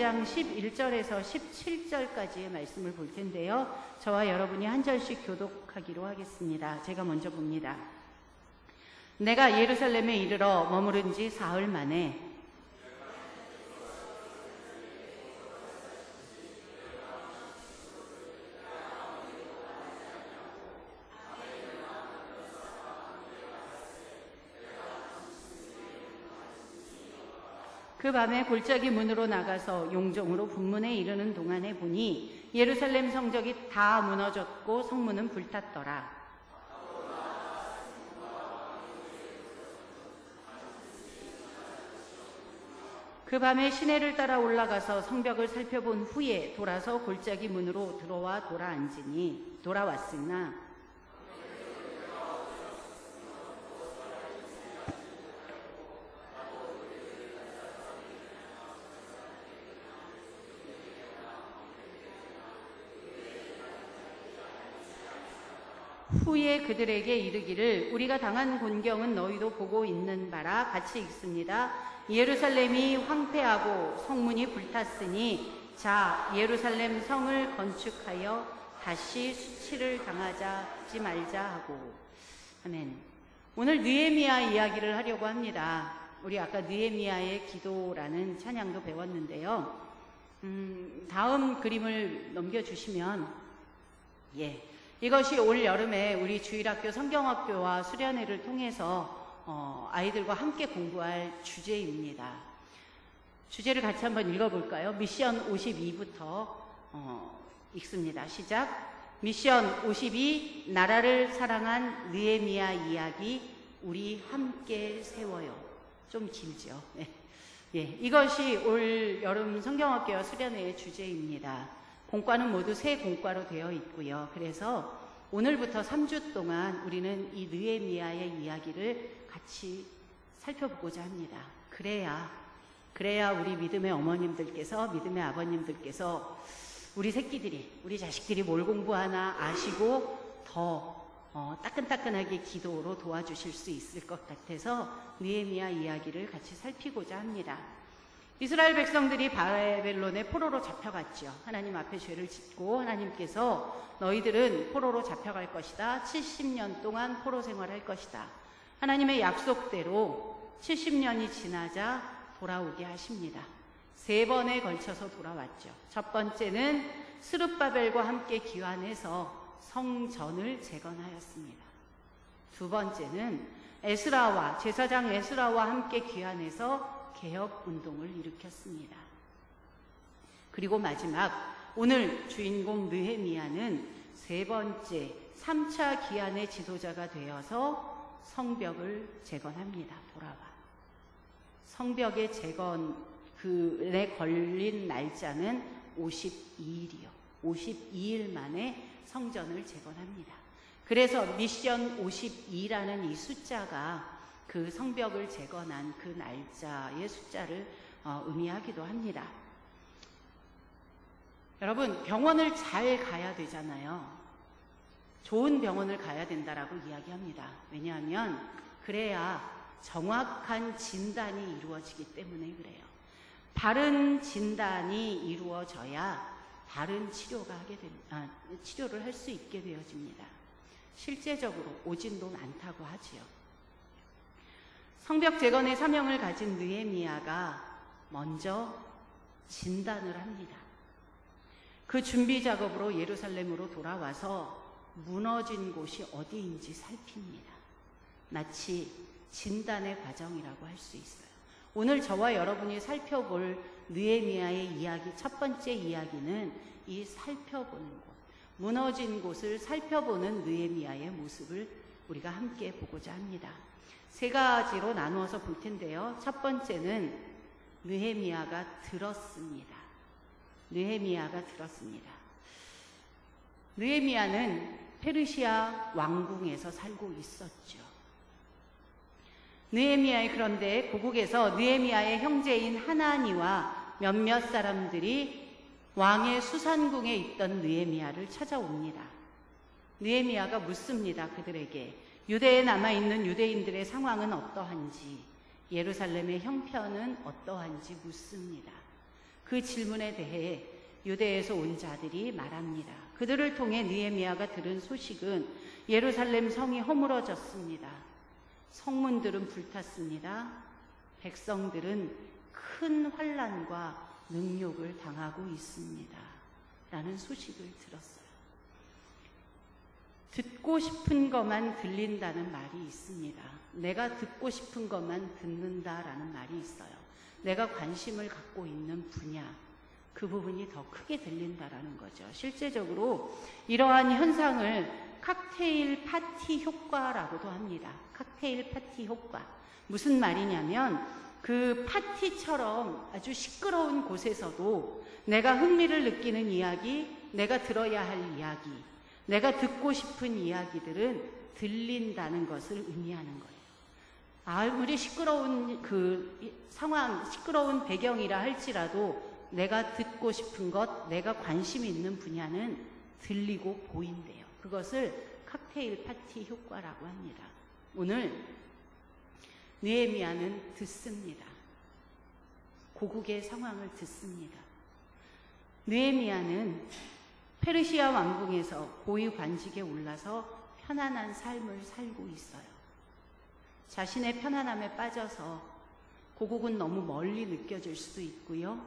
12장 11절에서 17절까지의 말씀을 볼 텐데요. 저와 여러분이 한 절씩 교독하기로 하겠습니다. 제가 먼저 봅니다. 내가 예루살렘에 이르러 머무른 지 사흘 만에 그 밤에 골짜기 문으로 나가서 용종으로 분문에 이르는 동안에 보니 예루살렘 성벽이 다 무너졌고 성문은 불탔더라. 그 밤에 시내를 따라 올라가서 성벽을 살펴본 후에 돌아서 골짜기 문으로 들어와 돌아왔으나 후에 그들에게 이르기를 우리가 당한 곤경은 너희도 보고 있는 바라. 같이 읽습니다. 예루살렘이 황폐하고 성문이 불탔으니 자 예루살렘 성을 건축하여 다시 수치를 당하지 말자 하고. 아멘. 오늘 느헤미야 이야기를 하려고 합니다. 우리 아까 느헤미야의 기도라는 찬양도 배웠는데요. 다음 그림을 넘겨주시면 이것이 올 여름에 우리 주일학교 성경학교와 수련회를 통해서 아이들과 함께 공부할 주제입니다. 주제를 같이 한번 읽어볼까요? 미션 52부터 읽습니다. 시작. 미션 52, 나라를 사랑한 느헤미야 이야기 우리 함께 세워요. 좀 길죠? 이것이 올 여름 성경학교와 수련회의 주제입니다. 공과는 모두 세 공과로 되어 있고요. 그래서 오늘부터 3주 동안 우리는 이 느헤미야의 이야기를 같이 살펴보고자 합니다. 그래야 우리 믿음의 어머님들께서, 믿음의 아버님들께서 우리 새끼들이, 우리 자식들이 뭘 공부하나 아시고 더 따끈따끈하게 기도로 도와주실 수 있을 것 같아서 느헤미야 이야기를 같이 살피고자 합니다. 이스라엘 백성들이 바벨론의 포로로 잡혀갔죠. 하나님 앞에 죄를 짓고 하나님께서 너희들은 포로로 잡혀갈 것이다. 70년 동안 포로 생활할 것이다. 하나님의 약속대로 70년이 지나자 돌아오게 하십니다. 3번에 걸쳐서 돌아왔죠. 첫 번째는 스룹바벨과 함께 귀환해서 성전을 재건하였습니다. 두 번째는 제사장 에스라와 함께 귀환해서 개혁 운동을 일으켰습니다. 그리고 마지막 오늘 주인공 느헤미야는 3번째 3차 기한의 지도자가 되어서 성벽을 재건합니다. 돌아와. 성벽의 재건에 걸린 날짜는 52일이요. 52일 만에 성전을 재건합니다. 그래서 미션 52라는 이 숫자가 그 성벽을 재건한 그 날짜의 숫자를 의미하기도 합니다. 여러분, 병원을 잘 가야 되잖아요. 좋은 병원을 가야 된다라고 이야기합니다. 왜냐하면 그래야 정확한 진단이 이루어지기 때문에 그래요. 바른 진단이 이루어져야 바른 치료를 할 수 있게 되어집니다. 실제적으로 오진도 많다고 하지요. 성벽 재건의 사명을 가진 느헤미야가 먼저 진단을 합니다. 그 준비 작업으로 예루살렘으로 돌아와서 무너진 곳이 어디인지 살핍니다. 마치 진단의 과정이라고 할 수 있어요. 오늘 저와 여러분이 살펴볼 느헤미야의 이야기, 첫 번째 이야기는 이 살펴보는 곳, 무너진 곳을 살펴보는 느헤미야의 모습을 우리가 함께 보고자 합니다. 3가지로 나누어서 볼 텐데요. 첫 번째는 느헤미야가 들었습니다. 느헤미야는 페르시아 왕궁에서 살고 있었죠. 그런데 고국에서 느헤미야의 형제인 하나니와 몇몇 사람들이 왕의 수산궁에 있던 느헤미야를 찾아옵니다. 느헤미야가 묻습니다. 그들에게 유대에 남아있는 유대인들의 상황은 어떠한지, 예루살렘의 형편은 어떠한지 묻습니다. 그 질문에 대해 유대에서 온 자들이 말합니다. 그들을 통해 느헤미야가 들은 소식은 예루살렘 성이 허물어졌습니다. 성문들은 불탔습니다. 백성들은 큰 환난과 능욕을 당하고 있습니다. 라는 소식을 들었어요. 듣고 싶은 것만 들린다는 말이 있습니다. 내가 듣고 싶은 것만 듣는다라는 말이 있어요. 내가 관심을 갖고 있는 분야, 그 부분이 더 크게 들린다라는 거죠. 실제적으로 이러한 현상을 칵테일 파티 효과라고도 합니다. 칵테일 파티 효과. 무슨 말이냐면 그 파티처럼 아주 시끄러운 곳에서도 내가 흥미를 느끼는 이야기, 내가 들어야 할 이야기, 내가 듣고 싶은 이야기들은 들린다는 것을 의미하는 거예요. 아무리 시끄러운 그 상황, 시끄러운 배경이라 할지라도 내가 듣고 싶은 것, 내가 관심 있는 분야는 들리고 보인대요. 그것을 칵테일 파티 효과라고 합니다. 오늘 느헤미야는 듣습니다. 고국의 상황을 듣습니다. 느헤미야는 페르시아 왕궁에서 고위 관직에 올라서 편안한 삶을 살고 있어요. 자신의 편안함에 빠져서 고국은 너무 멀리 느껴질 수도 있고요.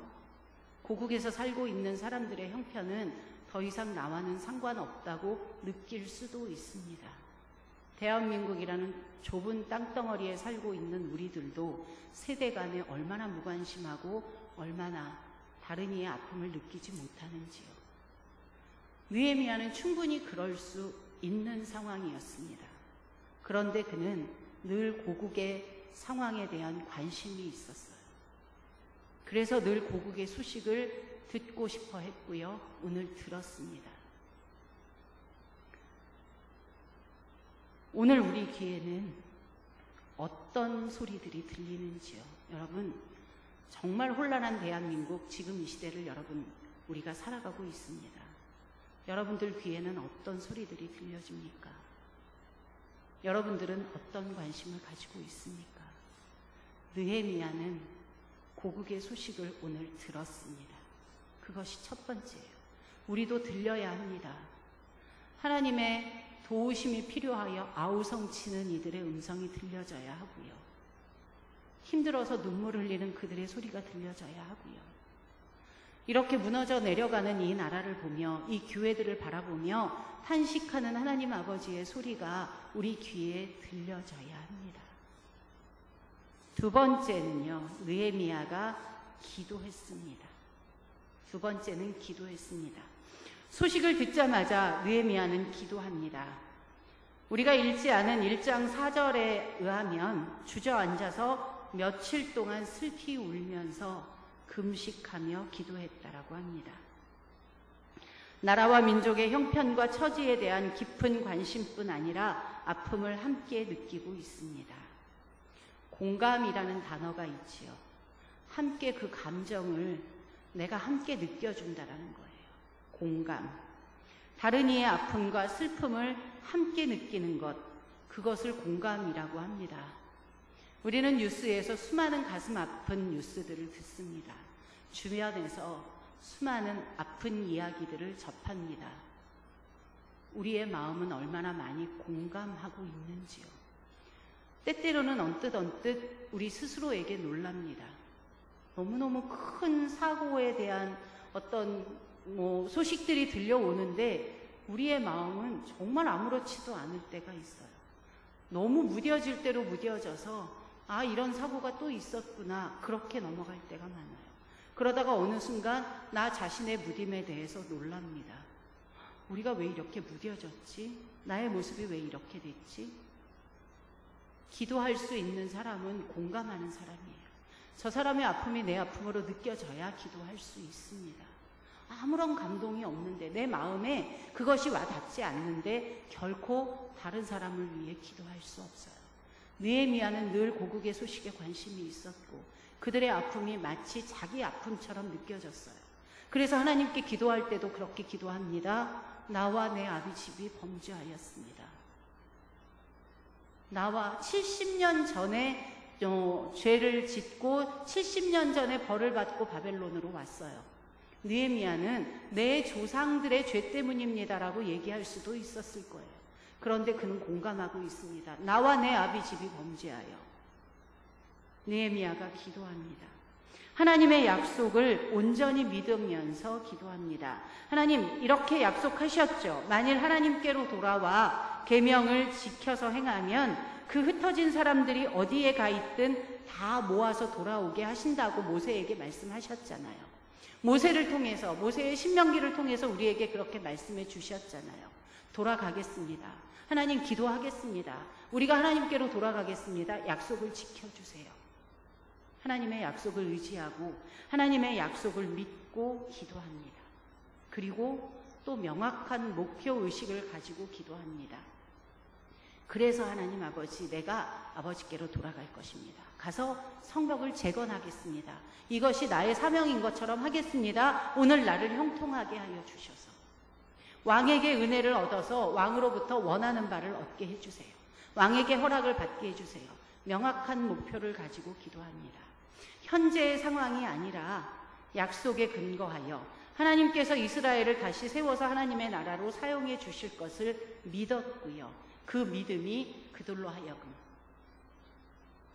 고국에서 살고 있는 사람들의 형편은 더 이상 나와는 상관없다고 느낄 수도 있습니다. 대한민국이라는 좁은 땅덩어리에 살고 있는 우리들도 세대 간에 얼마나 무관심하고 얼마나 다른 이의 아픔을 느끼지 못하는지요. 느헤미야는 충분히 그럴 수 있는 상황이었습니다. 그런데 그는 늘 고국의 상황에 대한 관심이 있었어요. 그래서 늘 고국의 소식을 듣고 싶어 했고요. 오늘 들었습니다. 오늘 우리 귀에는 어떤 소리들이 들리는지요. 여러분, 정말 혼란한 대한민국, 지금 이 시대를 여러분, 우리가 살아가고 있습니다. 여러분들 귀에는 어떤 소리들이 들려집니까? 여러분들은 어떤 관심을 가지고 있습니까? 느헤미야는 고국의 소식을 오늘 들었습니다. 그것이 첫 번째예요. 우리도 들려야 합니다. 하나님의 도우심이 필요하여 아우성치는 이들의 음성이 들려져야 하고요. 힘들어서 눈물 흘리는 그들의 소리가 들려져야 하고요. 이렇게 무너져 내려가는 이 나라를 보며 이 교회들을 바라보며 탄식하는 하나님 아버지의 소리가 우리 귀에 들려져야 합니다. 두 번째는요, 느헤미야가 기도했습니다. 두 번째는 기도했습니다. 소식을 듣자마자 느헤미야는 기도합니다. 우리가 읽지 않은 1장 4절에 의하면 주저앉아서 며칠 동안 슬피 울면서 금식하며 기도했다라고 합니다. 나라와 민족의 형편과 처지에 대한 깊은 관심뿐 아니라 아픔을 함께 느끼고 있습니다. 공감이라는 단어가 있지요. 함께 그 감정을 내가 함께 느껴준다라는 거예요. 공감. 다른 이의 아픔과 슬픔을 함께 느끼는 것, 그것을 공감이라고 합니다. 우리는 뉴스에서 수많은 가슴 아픈 뉴스들을 듣습니다. 주변에서 수많은 아픈 이야기들을 접합니다. 우리의 마음은 얼마나 많이 공감하고 있는지요. 때때로는 언뜻 우리 스스로에게 놀랍니다. 너무너무 큰 사고에 대한 어떤 소식들이 들려오는데 우리의 마음은 정말 아무렇지도 않을 때가 있어요. 너무 무뎌질 대로 무뎌져서 아, 이런 사고가 또 있었구나, 그렇게 넘어갈 때가 많아요. 그러다가 어느 순간 나 자신의 무딤에 대해서 놀랍니다. 우리가 왜 이렇게 무뎌졌지? 나의 모습이 왜 이렇게 됐지? 기도할 수 있는 사람은 공감하는 사람이에요. 저 사람의 아픔이 내 아픔으로 느껴져야 기도할 수 있습니다. 아무런 감동이 없는데, 내 마음에 그것이 와닿지 않는데 결코 다른 사람을 위해 기도할 수 없어요. 느헤미야는 늘 고국의 소식에 관심이 있었고 그들의 아픔이 마치 자기 아픔처럼 느껴졌어요. 그래서 하나님께 기도할 때도 그렇게 기도합니다. 나와 내 아비 집이 범죄하였습니다. 나와 70년 전에 죄를 짓고 70년 전에 벌을 받고 바벨론으로 왔어요. 느헤미야는 내 조상들의 죄 때문입니다라고 얘기할 수도 있었을 거예요. 그런데 그는 공감하고 있습니다. 나와 내 아비 집이 범죄하여. 느헤미야가 기도합니다. 하나님의 약속을 온전히 믿으면서 기도합니다. 하나님, 이렇게 약속하셨죠. 만일 하나님께로 돌아와 계명을 지켜서 행하면 그 흩어진 사람들이 어디에 가 있든 다 모아서 돌아오게 하신다고 모세에게 말씀하셨잖아요. 모세를 통해서, 모세의 신명기를 통해서 우리에게 그렇게 말씀해 주셨잖아요. 돌아가겠습니다. 하나님, 기도하겠습니다. 우리가 하나님께로 돌아가겠습니다. 약속을 지켜주세요. 하나님의 약속을 의지하고 하나님의 약속을 믿고 기도합니다. 그리고 또 명확한 목표의식을 가지고 기도합니다. 그래서 하나님 아버지, 내가 아버지께로 돌아갈 것입니다. 가서 성벽을 재건하겠습니다. 이것이 나의 사명인 것처럼 하겠습니다. 오늘 나를 형통하게 하여 주셔서 왕에게 은혜를 얻어서 왕으로부터 원하는 바를 얻게 해주세요. 왕에게 허락을 받게 해주세요. 명확한 목표를 가지고 기도합니다. 현재의 상황이 아니라 약속에 근거하여 하나님께서 이스라엘을 다시 세워서 하나님의 나라로 사용해 주실 것을 믿었고요. 그 믿음이 그들로 하여금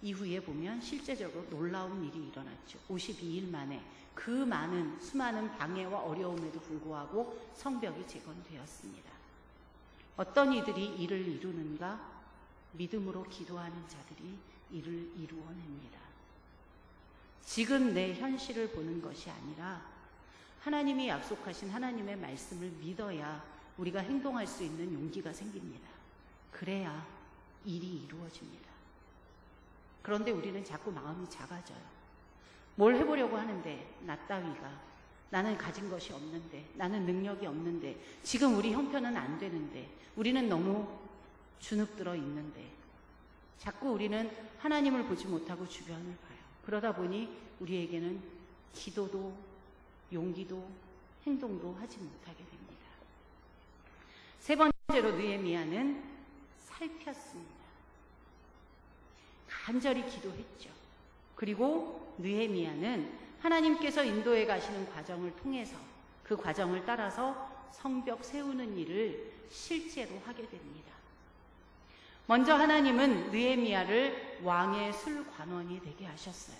이후에 보면 실제적으로 놀라운 일이 일어났죠. 52일 만에 그 많은 수많은 방해와 어려움에도 불구하고 성벽이 재건되었습니다. 어떤 이들이 이를 이루는가? 믿음으로 기도하는 자들이 이를 이루어냅니다. 지금 내 현실을 보는 것이 아니라 하나님이 약속하신 하나님의 말씀을 믿어야 우리가 행동할 수 있는 용기가 생깁니다. 그래야 일이 이루어집니다. 그런데 우리는 자꾸 마음이 작아져요. 뭘 해보려고 하는데 나 따위가, 나는 가진 것이 없는데, 나는 능력이 없는데, 지금 우리 형편은 안 되는데, 우리는 너무 주눅들어 있는데, 자꾸 우리는 하나님을 보지 못하고 주변을 봐요. 그러다 보니 우리에게는 기도도 용기도 행동도 하지 못하게 됩니다. 세 번째로 느헤미야는 살폈습니다. 간절히 기도했죠. 그리고 느헤미야는 하나님께서 인도해 가시는 과정을 통해서 그 과정을 따라서 성벽 세우는 일을 실제로 하게 됩니다. 먼저 하나님은 느헤미야를 왕의 술관원이 되게 하셨어요.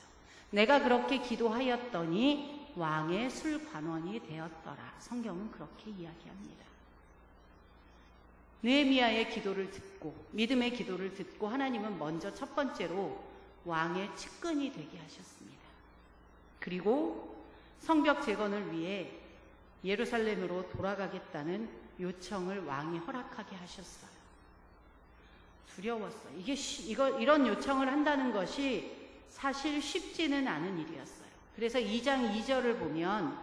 내가 그렇게 기도하였더니 왕의 술관원이 되었더라. 성경은 그렇게 이야기합니다. 느헤미야의 기도를 듣고 믿음의 기도를 듣고 하나님은 먼저 첫 번째로 왕의 측근이 되게 하셨습니다. 그리고 성벽 재건을 위해 예루살렘으로 돌아가겠다는 요청을 왕이 허락하게 하셨어요. 두려웠어요. 이런 요청을 한다는 것이 사실 쉽지는 않은 일이었어요. 그래서 2장 2절을 보면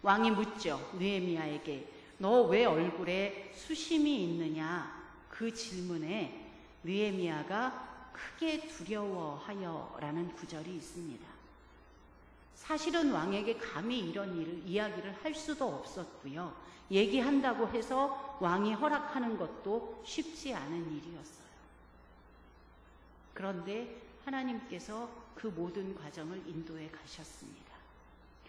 왕이 묻죠. 느헤미야에게 너 왜 얼굴에 수심이 있느냐? 그 질문에 느헤미야가 크게 두려워하여 라는 구절이 있습니다. 사실은 왕에게 감히 이런 이야기를 할 수도 없었고요. 얘기한다고 해서 왕이 허락하는 것도 쉽지 않은 일이었어요. 그런데 하나님께서 그 모든 과정을 인도해 가셨습니다.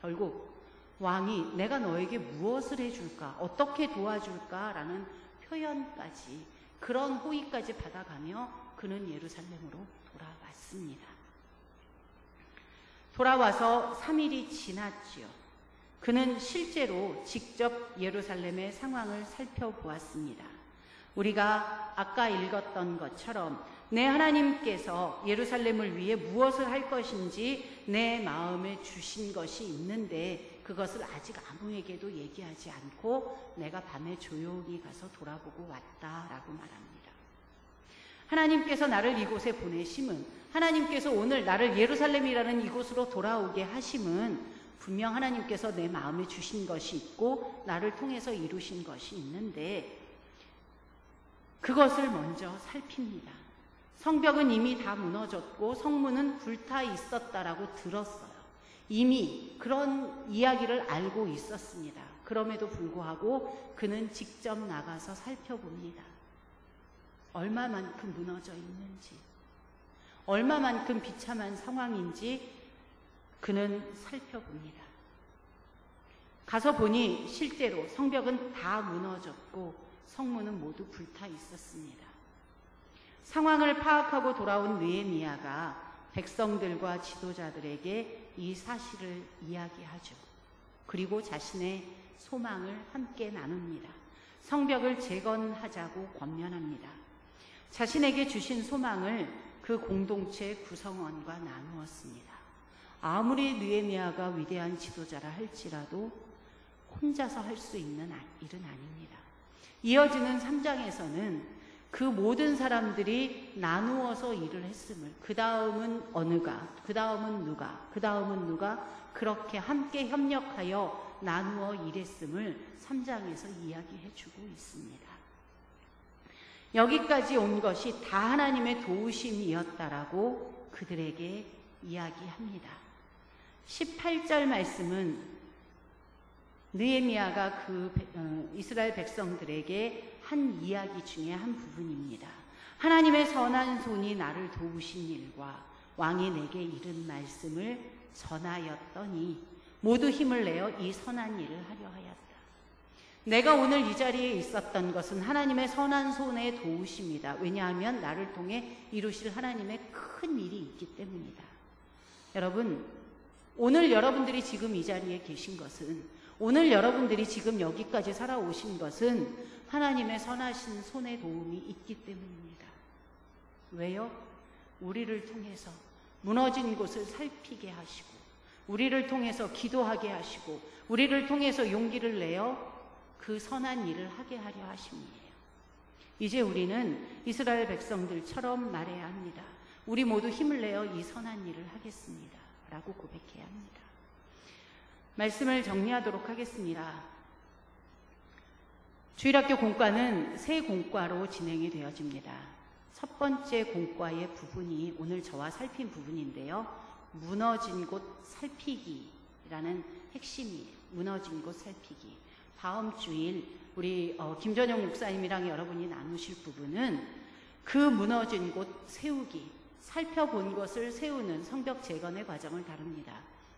결국 왕이 내가 너에게 무엇을 해줄까? 어떻게 도와줄까? 라는 표현까지 그런 호의까지 받아가며 그는 예루살렘으로 돌아왔습니다. 돌아와서 3일이 지났지요. 그는 실제로 직접 예루살렘의 상황을 살펴보았습니다. 우리가 아까 읽었던 것처럼 내 하나님께서 예루살렘을 위해 무엇을 할 것인지 내 마음에 주신 것이 있는데 그것을 아직 아무에게도 얘기하지 않고 내가 밤에 조용히 가서 돌아보고 왔다라고 말합니다. 하나님께서 나를 이곳에 보내심은, 하나님께서 오늘 나를 예루살렘이라는 이곳으로 돌아오게 하심은 분명 하나님께서 내 마음에 주신 것이 있고 나를 통해서 이루신 것이 있는데 그것을 먼저 살핍니다. 성벽은 이미 다 무너졌고 성문은 불타 있었다라고 들었어요. 이미 그런 이야기를 알고 있었습니다. 그럼에도 불구하고 그는 직접 나가서 살펴봅니다. 얼마만큼 무너져 있는지, 얼마만큼 비참한 상황인지 그는 살펴봅니다. 가서 보니 실제로 성벽은 다 무너졌고 성문은 모두 불타 있었습니다. 상황을 파악하고 돌아온 느헤미야가 백성들과 지도자들에게 이 사실을 이야기하죠. 그리고 자신의 소망을 함께 나눕니다. 성벽을 재건하자고 권면합니다. 자신에게 주신 소망을 그 공동체 구성원과 나누었습니다. 아무리 느헤미야가 위대한 지도자라 할지라도 혼자서 할 수 있는 일은 아닙니다. 이어지는 3장에서는 그 모든 사람들이 나누어서 일을 했음을, 그 다음은 어느가, 그 다음은 누가, 그 다음은 누가 그렇게 함께 협력하여 나누어 일했음을 3장에서 이야기해 주고 있습니다. 여기까지 온 것이 다 하나님의 도우심이었다라고 그들에게 이야기합니다. 18절 말씀은 느헤미야가 이스라엘 백성들에게 한 이야기 중에 한 부분입니다. 하나님의 선한 손이 나를 도우신 일과 왕이 내게 이른 말씀을 전하였더니 모두 힘을 내어 이 선한 일을 하려 하였다. 내가 오늘 이 자리에 있었던 것은 하나님의 선한 손의 도우심이다. 왜냐하면 나를 통해 이루실 하나님의 큰 일이 있기 때문이다. 여러분, 오늘 여러분들이 지금 이 자리에 계신 것은, 오늘 여러분들이 지금 여기까지 살아오신 것은 하나님의 선하신 손의 도움이 있기 때문입니다. 왜요? 우리를 통해서 무너진 곳을 살피게 하시고, 우리를 통해서 기도하게 하시고, 우리를 통해서 용기를 내어 그 선한 일을 하게 하려 하심이에요. 이제 우리는 이스라엘 백성들처럼 말해야 합니다. 우리 모두 힘을 내어 이 선한 일을 하겠습니다. 라고 고백해야 합니다. 말씀을 정리하도록 하겠습니다. 주일학교 공과는 세 공과로 진행이 되어집니다. 첫 번째 공과의 부분이 오늘 저와 살핀 부분인데요. 무너진 곳 살피기라는 핵심이에요. 무너진 곳 살피기. 다음 주일 우리 김전영 목사님이랑 여러분이 나누실 부분은 그 무너진 곳 세우기, 살펴본 것을 세우는 성벽 재건의 과정을 다룹니다.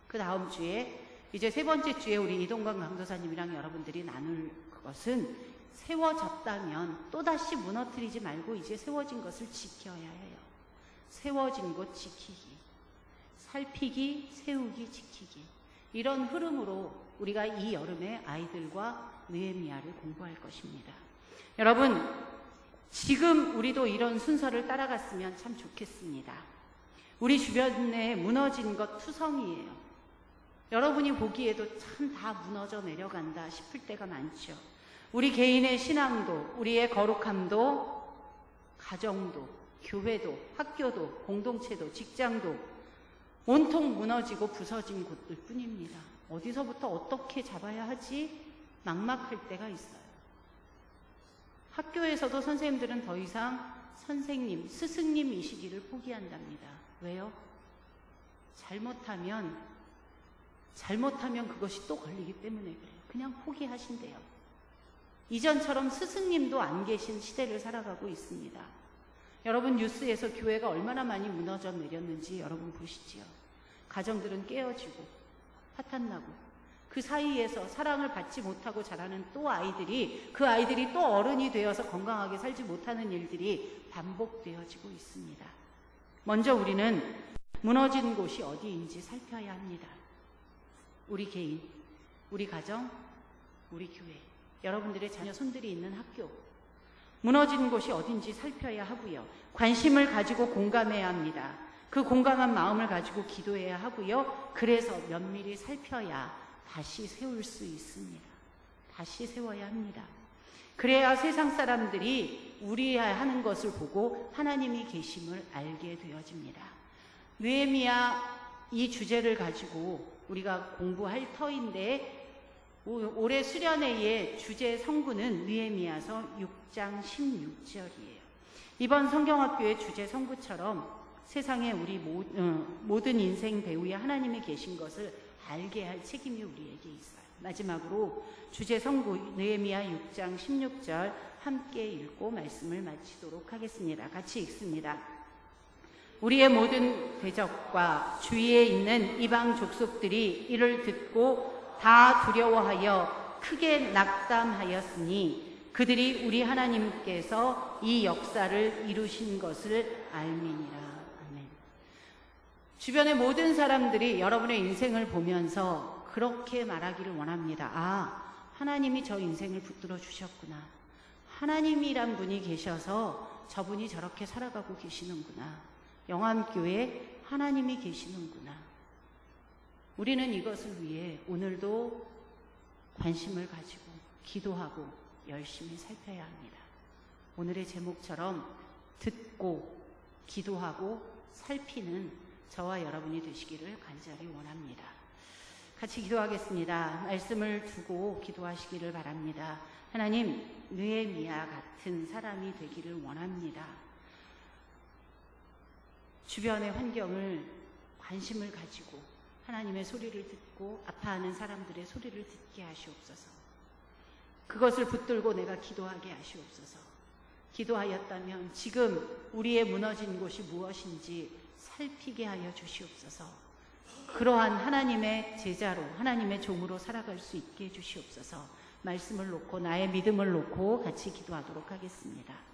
그 다음 주에 이제 세 번째 주에 우리 이동관 강도사님이랑 여러분들이 나눌 것은 세워졌다면 또다시 무너뜨리지 말고 이제 세워진 것을 지켜야 해요. 세워진 곳 지키기, 살피기, 세우기, 지키기. 이런 흐름으로 우리가 이 여름에 아이들과 느헤미야를 공부할 것입니다. 여러분, 지금 우리도 이런 순서를 따라갔으면 참 좋겠습니다. 우리 주변에 무너진 것 투성이에요. 여러분이 보기에도 참 다 무너져 내려간다 싶을 때가 많죠. 우리 개인의 신앙도, 우리의 거룩함도, 가정도, 교회도, 학교도, 공동체도, 직장도 온통 무너지고 부서진 곳들 뿐입니다. 어디서부터 어떻게 잡아야 하지? 막막할 때가 있어요. 학교에서도 선생님들은 더 이상 선생님, 스승님이시기를 포기한답니다. 왜요? 잘못하면 그것이 또 걸리기 때문에 그래요. 그냥 포기하신대요. 이전처럼 스승님도 안 계신 시대를 살아가고 있습니다. 여러분, 뉴스에서 교회가 얼마나 많이 무너져 내렸는지 여러분 보시지요. 가정들은 깨어지고 파탄나고 그 사이에서 사랑을 받지 못하고 자라는 또 아이들이, 그 아이들이 또 어른이 되어서 건강하게 살지 못하는 일들이 반복되어지고 있습니다. 먼저 우리는 무너진 곳이 어디인지 살펴야 합니다. 우리 개인, 우리 가정, 우리 교회, 여러분들의 자녀 손들이 있는 학교, 무너진 곳이 어딘지 살펴야 하고요. 관심을 가지고 공감해야 합니다. 그 공감한 마음을 가지고 기도해야 하고요. 그래서 면밀히 살펴야 다시 세울 수 있습니다. 다시 세워야 합니다. 그래야 세상 사람들이 우리 하는 것을 보고 하나님이 계심을 알게 되어집니다. 느헤미야 이 주제를 가지고 우리가 공부할 터인데, 올해 수련회의 주제 성구는 느헤미야서 6장 16절이에요. 이번 성경학교의 주제 성구처럼 세상에 우리 모든 인생 배후에 하나님이 계신 것을 알게 할 책임이 우리에게 있어요. 마지막으로 주제 성구 느헤미야 6장 16절 함께 읽고 말씀을 마치도록 하겠습니다. 같이 읽습니다. 우리의 모든 대적과 주위에 있는 이방 족속들이 이를 듣고 다 두려워하여 크게 낙담하였으니 그들이 우리 하나님께서 이 역사를 이루신 것을 알미니라. 아멘. 주변의 모든 사람들이 여러분의 인생을 보면서 그렇게 말하기를 원합니다. 아, 하나님이 저 인생을 붙들어 주셨구나. 하나님이란 분이 계셔서 저분이 저렇게 살아가고 계시는구나. 영암교회에 하나님이 계시는구나. 우리는 이것을 위해 오늘도 관심을 가지고 기도하고 열심히 살펴야 합니다. 오늘의 제목처럼 듣고 기도하고 살피는 저와 여러분이 되시기를 간절히 원합니다. 같이 기도하겠습니다. 말씀을 두고 기도하시기를 바랍니다. 하나님, 느헤미야 같은 사람이 되기를 원합니다. 주변의 환경을 관심을 가지고 하나님의 소리를 듣고 아파하는 사람들의 소리를 듣게 하시옵소서. 그것을 붙들고 내가 기도하게 하시옵소서. 기도하였다면 지금 우리의 무너진 곳이 무엇인지 살피게 하여 주시옵소서. 그러한 하나님의 제자로 하나님의 종으로 살아갈 수 있게 해주시옵소서. 말씀을 놓고 나의 믿음을 놓고 같이 기도하도록 하겠습니다.